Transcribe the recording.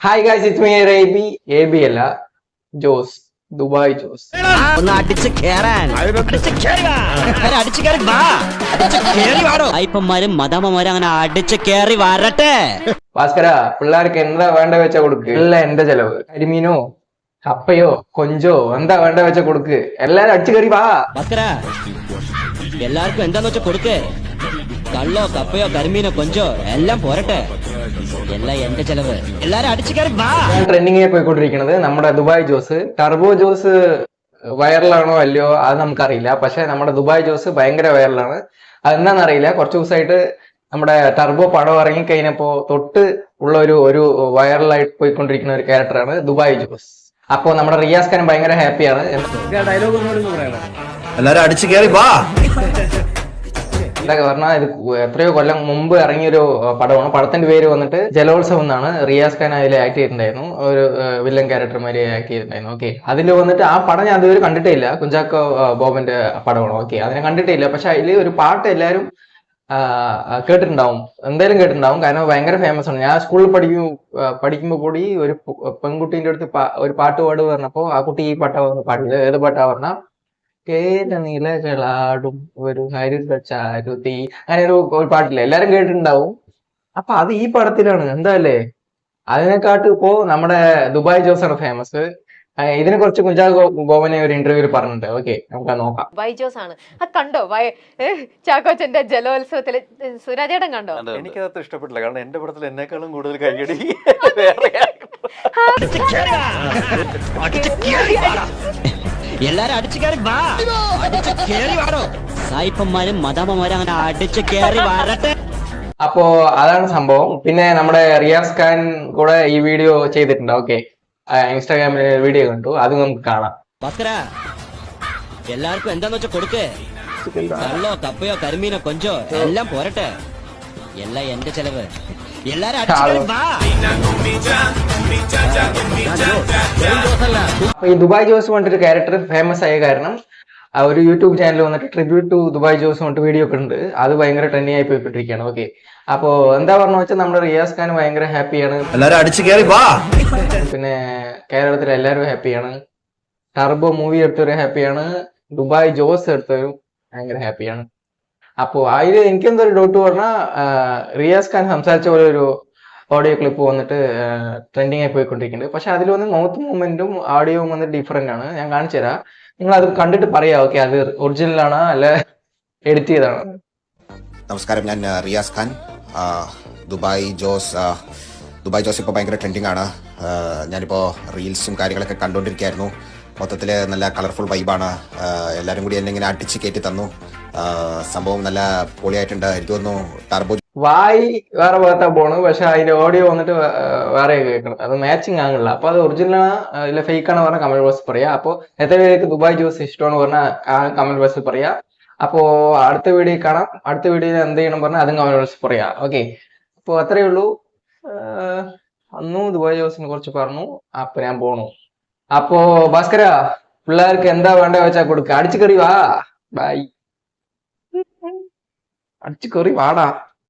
Hi guys, it's me Abi. Abi അല്ല, Jose, Dubai Jose. ഒന്ന് അടിച്ച് കേറാൻ അയ്യപ്പന്മാരും മദാമ്മമാരും അങ്ങനെ അടിച്ച് കേറി വരട്ടെ. ഭാസ്കര, പിള്ളേർക്ക് എന്താ വേണ്ട വെച്ചാ കൊടുക്ക്. എല്ലാം എന്റെ ചെലവ്. കരിമീനോ കപ്പയോ കൊഞ്ചോ എന്താ വേണ്ട വെച്ചാ കൊടുക്ക്. എല്ലാരും അടിച്ചു കയറി വാ. ഭാസ്കര, എല്ലാവർക്കും എന്താന്ന് വെച്ചാ കൊടുക്ക്. കള്ളോ കപ്പയോ കരിമീനോ കൊഞ്ചോ എല്ലാം പോരട്ടെ. എല്ലാം എന്റെ ചെലവ്. എല്ലാരും അടിച്ചു കയറി വാ. ട്രെൻഡിങ്ങിൽ പോയിക്കൊണ്ടിരിക്കുന്നത് നമ്മുടെ ദുബായ് ജോസ്. ടർബോ ജോസ് വൈറലാണോ അല്ലയോ അത് നമുക്കറിയില്ല. പക്ഷെ നമ്മുടെ ദുബായ് ജോസ് ഭയങ്കര വൈറലാണ്. അതെന്താണെന്നറിയില്ല. കുറച്ച് ദിവസമായിട്ട് നമ്മുടെ ടർബോ പടം ഇറങ്ങി കഴിഞ്ഞപ്പോ തൊട്ട് ഉള്ള ഒരു വൈറലായിട്ട് പോയിക്കൊണ്ടിരിക്കുന്ന ഒരു ക്യാരക്ടറാണ് ദുബായ് ജോസ്. അപ്പോ നമ്മുടെ റിയാസ് ഖാൻ ഭയങ്കര ഹാപ്പിയാണ്. എല്ലാരും അടിച്ചു കയറി വാ. ഇതൊക്കെ പറഞ്ഞാൽ ഇത് എത്രയോ കൊല്ലം മുമ്പ് ഇറങ്ങിയൊരു പടമാണ്. പടത്തിന്റെ പേര് വന്നിട്ട് ജലോത്സവം എന്നാണ്. റിയാസ് ഖാൻ അതിൽ ആക്ട് ചെയ്തിട്ടുണ്ടായിരുന്നു. ഒരു വില്ലൻ ക്യാരക്ടർമാരെ ആക്ട് ചെയ്തിട്ടുണ്ടായിരുന്നു. ഓക്കെ, അതിൽ വന്നിട്ട് ആ പടം ഞാൻ അതുവരെ കണ്ടിട്ടില്ല. കുഞ്ചാക്കോ ബോബന്റെ പടമാണ്. ഓക്കെ, അതിനെ കണ്ടിട്ടില്ല. പക്ഷെ അതിൽ ഒരു പാട്ട് എല്ലാവരും കേട്ടിട്ടുണ്ടാവും, എന്തായാലും കേട്ടിട്ടുണ്ടാവും. കാരണം ഭയങ്കര ഫേമസ് ആണ്. ഞാൻ സ്കൂളിൽ പഠിക്കുമ്പോൾ കൂടി ഒരു പെൺകുട്ടീൻ്റെ അടുത്ത് ഒരു പാട്ട് പാട് പറഞ്ഞപ്പോ ആ കുട്ടി ഈ പാട്ടാ പാടില്ല. ഏത് പാട്ടാ പറഞ്ഞാ നിലകളാടും ഒരു ഹരിതചാരുതി, അങ്ങനെ ഒരു പാട്ടില്ല, എല്ലാരും കേട്ടിട്ടുണ്ടാവും. അപ്പൊ അത് ഈ പടത്തിലാണ്. എന്താ അല്ലേ, അതിനെക്കാട്ട് ഇപ്പോ നമ്മുടെ ദുബായ് ജോസ് ആണ് ഫേമസ്. ഇതിനെ കുറിച്ച് കുഞ്ചാക്കോ ബോബനെ ഒരു ഇന്റർവ്യൂവിൽ പറഞ്ഞിട്ടുണ്ട്. ഓക്കെ, നമുക്ക് നോക്കാം. ദുബായ് ജോസ് ആണ്. അത് കണ്ടോ ചാക്കോച്ചന്റെ ജലോത്സവത്തില്? സുരാജേട്ടൻ കണ്ടോ? എനിക്കത് ഇഷ്ടപ്പെട്ടില്ല. കാരണം എന്റെ പടത്തിൽ എന്നെക്കാളും കൂടുതൽ കൈയടി എല്ലാരും അടിച്ചു കയറി വാ. സായിപ്പന്മാരും മദാമ്മമാരും അങ്ങനെ അടിച്ചു കയറി വരട്ടെ. അപ്പോ അതാണ് സംഭവം. പിന്നെ നമ്മുടെ റിയാസ് ഖാൻ കൂടെ ഈ വീഡിയോ ചെയ്തിട്ടുണ്ട്. ഓക്കെ, ഇൻസ്റ്റാഗ്രാമിൽ വീഡിയോ കണ്ടു, അത് നമുക്ക് കാണാം. ഭാസ്കര, എല്ലാവർക്കും എന്താന്ന് വെച്ചാ കൊടുക്ക്. കള്ളോ കപ്പയോ കരിമീനോ കൊഞ്ചോ എല്ലാം പോരട്ടെ. എല്ലാം എന്റെ ചെലവ്. എല്ലാരും അടിച്ചു കയറി വാ. ഈ ദുബായ് ജോസ് പറഞ്ഞിട്ടൊരു ക്യാരക്ടർ ഫേമസ് ആയ കാരണം ഒരു യൂട്യൂബ് ചാനൽ വന്നിട്ട് ട്രിബ്യൂട്ട് ടു ദുബായ് ജോസ് പറഞ്ഞിട്ട് വീഡിയോ ഒക്കെ ഉണ്ട്. അത് ഭയങ്കര ട്രെൻഡിങ് ആയി പോയിക്കൊണ്ടിരിക്കുകയാണ്. ഓക്കെ, അപ്പോ എന്താ പറഞ്ഞു വെച്ചാൽ നമ്മുടെ റിയാസ് ഖാൻ ഭയങ്കര ഹാപ്പിയാണ്. എല്ലാരും അടിച്ചു കയറി വാ. പിന്നെ കേരളത്തിലെ എല്ലാവരും ഹാപ്പിയാണ്. ടർബോ മൂവി എടുത്തവരും ഹാപ്പിയാണ്. ദുബായ് ജോസ് എടുത്തവരും ഭയങ്കര ഹാപ്പിയാണ്. അപ്പോ അതിൽ എനിക്കെന്തൊരു ഡൗട്ട് പറഞ്ഞാൽ റിയാസ് ഖാൻ സംസാരിച്ച പോലെ ഒരു ഓഡിയോ ക്ലിപ്പ് വന്നിട്ട് ട്രെൻഡിങ് ആയി പോയിക്കൊണ്ടിരിക്കുന്നുണ്ട്. പക്ഷെ അതിൽ വന്ന് മൗത്ത് മൂവ്മെന്റും ഓഡിയോയും വന്നിട്ട് ഡിഫറെന്റ് ആണ്. ഞാൻ കാണിച്ചു തരാം, നിങ്ങൾ അത് കണ്ടിട്ട് പറയാം. ഓക്കെ, അത് ഒറിജിനൽ ആണോ അല്ല എഡിറ്റ് ചെയ്താണ്. നമസ്കാരം, ഞാൻ റിയാസ് ഖാൻ. ദുബായ് ജോസ് ഇപ്പോൾ ഭയങ്കര ട്രെൻഡിങ് ആണ്. ഞാനിപ്പോൾ റീൽസും കാര്യങ്ങളൊക്കെ കണ്ടുകൊണ്ടിരിക്കുകയായിരുന്നു. മൊത്തത്തിൽ നല്ല കളർഫുൾ വൈബാണ്. എല്ലാവരും കൂടി എന്നെ ഇങ്ങനെ അടിച്ച് കയറ്റി തന്നു. സംഭവം നല്ല പൊളിയായിട്ടുണ്ട്. എനിക്ക് തോന്നുന്നു ടർബോ വായി വേറെ ഭാഗത്താ പോണ്, പക്ഷെ അതിന്റെ ഓഡിയോ വന്നിട്ട് വേറെ കേൾക്കണം. അത് മാച്ചിങ് ആകില്ല. അപ്പൊ അത് ഒറിജിനൽ ആണ് ഇല്ല ഫേക്ക് ആണ് പറഞ്ഞാൽ കമന്റ് ബോക്സിൽ പറയാം. അപ്പൊ എത്ര പേർക്ക് ദുബായ് ജോസ് ഇഷ്ടമാണ് പറഞ്ഞാൽ ആ കമന്റ് ബോക്സിൽ പറയാം. അപ്പോ അടുത്ത വീഡിയോ കാണാം. അടുത്ത വീഡിയോയിൽ എന്ത് ചെയ്യണം പറഞ്ഞാൽ അതും കമന്റ് ബോക്സിൽ പറയാം. ഓക്കെ, അപ്പൊ അത്രയേ ഉള്ളൂ. അന്നും ദുബായ് ജോസിനെ കുറിച്ച് പറഞ്ഞു. അപ്പൊ ഞാൻ പോണു. അപ്പോ ഭാസ്കര, പിള്ളേർക്ക് എന്താ വേണ്ട വെച്ചാ കൊടുക്ക. അടിച്ചു കയറി വാ. ബൈ. അടിച്ചു കയറി വാടാ.